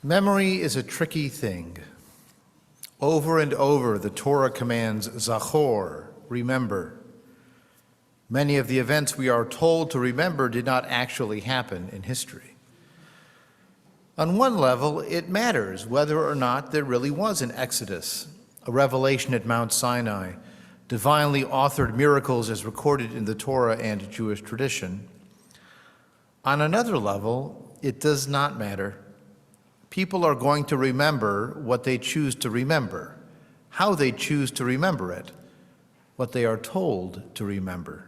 Memory is a tricky thing. Over and over, the Torah commands, Zachor, remember. Many of the events we are told to remember did not actually happen in history. On one level, it matters whether or not there really was an Exodus, a revelation at Mount Sinai, divinely authored miracles as recorded in the Torah and Jewish tradition. On another level, it does not matter. People are going to remember what they choose to remember, how they choose to remember it, what they are told to remember.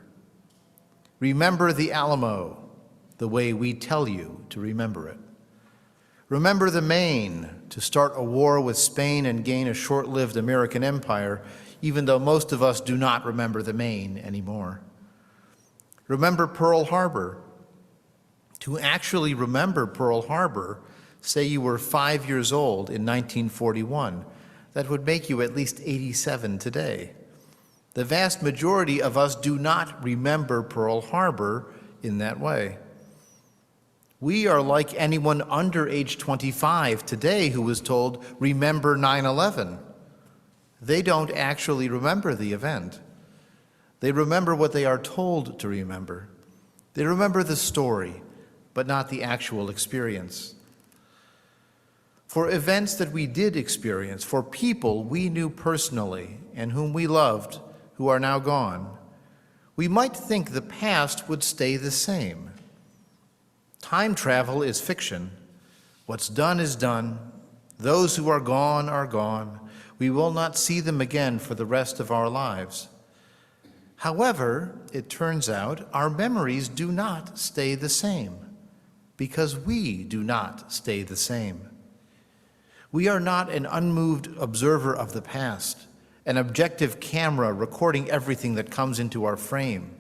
Remember the Alamo the way we tell you to remember it. Remember the Maine, to start a war with Spain and gain a short-lived American empire, even though most of us do not remember the Maine anymore. Remember Pearl Harbor. To actually remember Pearl Harbor, say you were 5 years old in 1941. That would make you at least 87 today. The vast majority of us do not remember Pearl Harbor in that way. We are like anyone under age 25 today who was told, remember 9/11. They don't actually remember the event. They remember what they are told to remember. They remember the story, but not the actual experience. For events that we did experience, for people we knew personally and whom we loved, who are now gone, we might think the past would stay the same. Time travel is fiction. What's done is done. Those who are gone are gone. We will not see them again for the rest of our lives. However, it turns out our memories do not stay the same, because we do not stay the same. We are not an unmoved observer of the past, an objective camera recording everything that comes into our frame.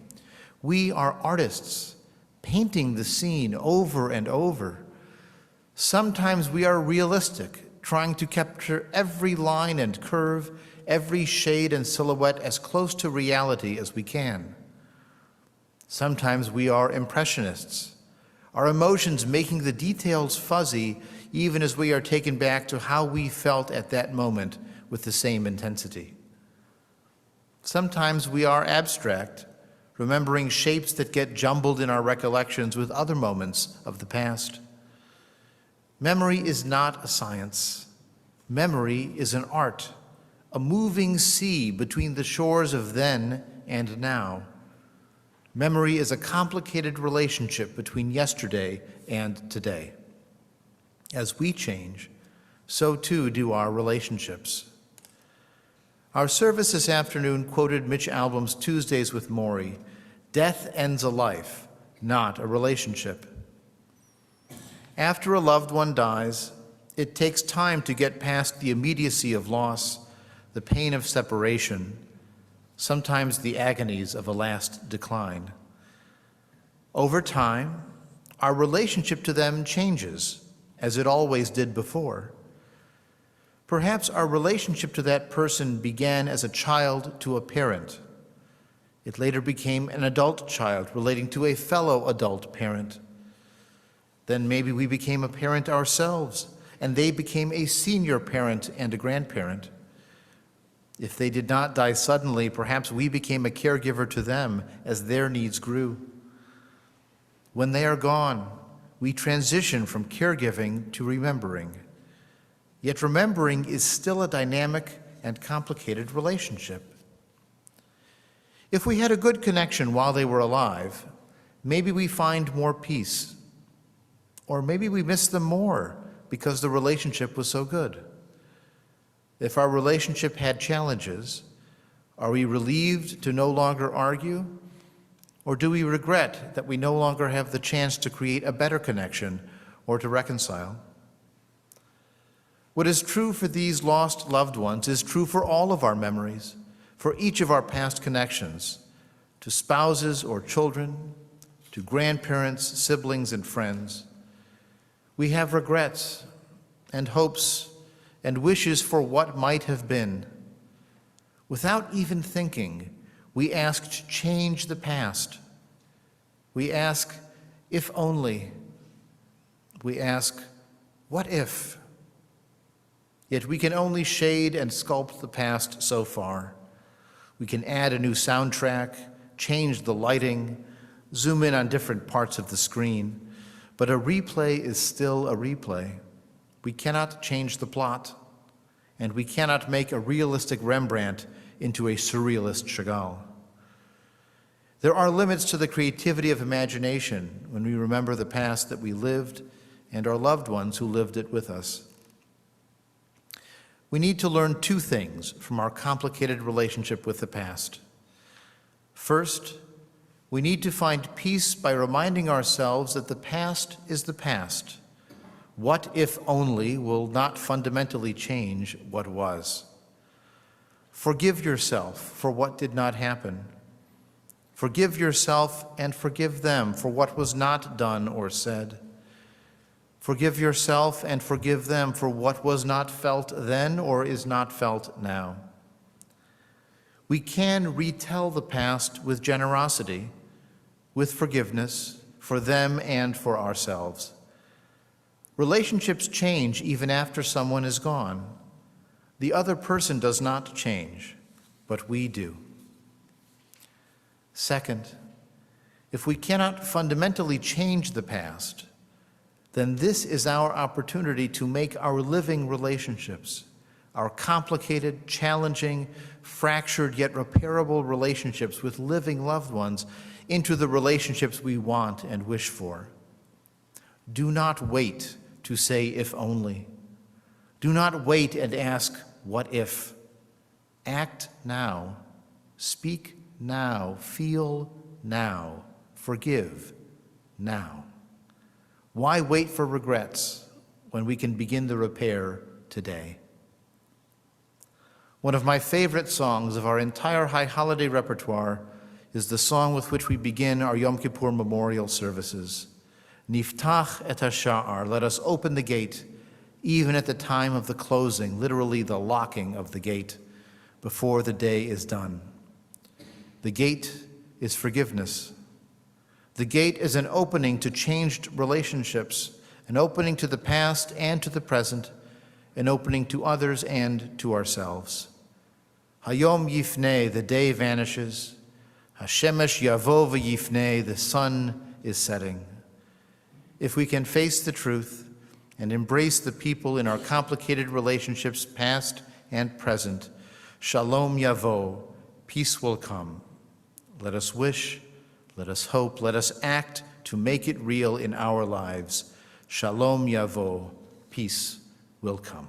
We are artists, painting the scene over and over. Sometimes we are realistic, trying to capture every line and curve, every shade and silhouette as close to reality as we can. Sometimes we are impressionists, our emotions making the details fuzzy even as we are taken back to how we felt at that moment with the same intensity. Sometimes we are abstract, remembering shapes that get jumbled in our recollections with other moments of the past. Memory is not a science. Memory is an art, a moving sea between the shores of then and now. Memory is a complicated relationship between yesterday and today. As we change, so too do our relationships. Our service this afternoon quoted Mitch Albom's Tuesdays with Morrie, "Death ends a life, not a relationship." After a loved one dies, it takes time to get past the immediacy of loss, the pain of separation, sometimes the agonies of a last decline. Over time, our relationship to them changes, as it always did before. Perhaps our relationship to that person began as a child to a parent. It later became an adult child relating to a fellow adult parent. Then maybe we became a parent ourselves, and they became a senior parent and a grandparent. If they did not die suddenly, perhaps we became a caregiver to them as their needs grew. When they are gone, we transition from caregiving to remembering. Yet remembering is still a dynamic and complicated relationship. If we had a good connection while they were alive, maybe we find more peace. Or maybe we miss them more because the relationship was so good. If our relationship had challenges, are we relieved to no longer argue? Or do we regret that we no longer have the chance to create a better connection or to reconcile? What is true for these lost loved ones is true for all of our memories, for each of our past connections, to spouses or children, to grandparents, siblings, and friends. We have regrets and hopes and wishes for what might have been. Without even thinking, we ask to change the past. We ask, if only. We ask, what if? Yet we can only shade and sculpt the past so far. We can add a new soundtrack, change the lighting, zoom in on different parts of the screen, but a replay is still a replay. We cannot change the plot, and we cannot make a realistic Rembrandt into a surrealist Chagall. There are limits to the creativity of imagination when we remember the past that we lived and our loved ones who lived it with us. We need to learn two things from our complicated relationship with the past. First, we need to find peace by reminding ourselves that the past is the past. What if only will not fundamentally change what was. Forgive yourself for what did not happen. Forgive yourself and forgive them for what was not done or said. Forgive yourself and forgive them for what was not felt then or is not felt now. We can retell the past with generosity, with forgiveness for them and for ourselves. Relationships change even after someone is gone. The other person does not change, but we do. Second, if we cannot fundamentally change the past, then this is our opportunity to make our living relationships, our complicated, challenging, fractured yet repairable relationships with living loved ones, into the relationships we want and wish for. Do not wait to say if only. Do not wait and ask what if. Act now, speak now, feel now, forgive now. Why wait for regrets when we can begin the repair today? One of my favorite songs of our entire high holiday repertoire is the song with which we begin our Yom Kippur memorial services. Niftach et hasha'ar, let us open the gate, even at the time of the closing, literally the locking of the gate, before the day is done. The gate is forgiveness. The gate is an opening to changed relationships, an opening to the past and to the present, an opening to others and to ourselves. Hayom yifnei, the day vanishes. Hashemesh yavo v'yifnei, the sun is setting. If we can face the truth and embrace the people in our complicated relationships, past and present, shalom yavo, peace will come. Let us wish, let us hope, let us act to make it real in our lives. Shalom yavo, peace will come.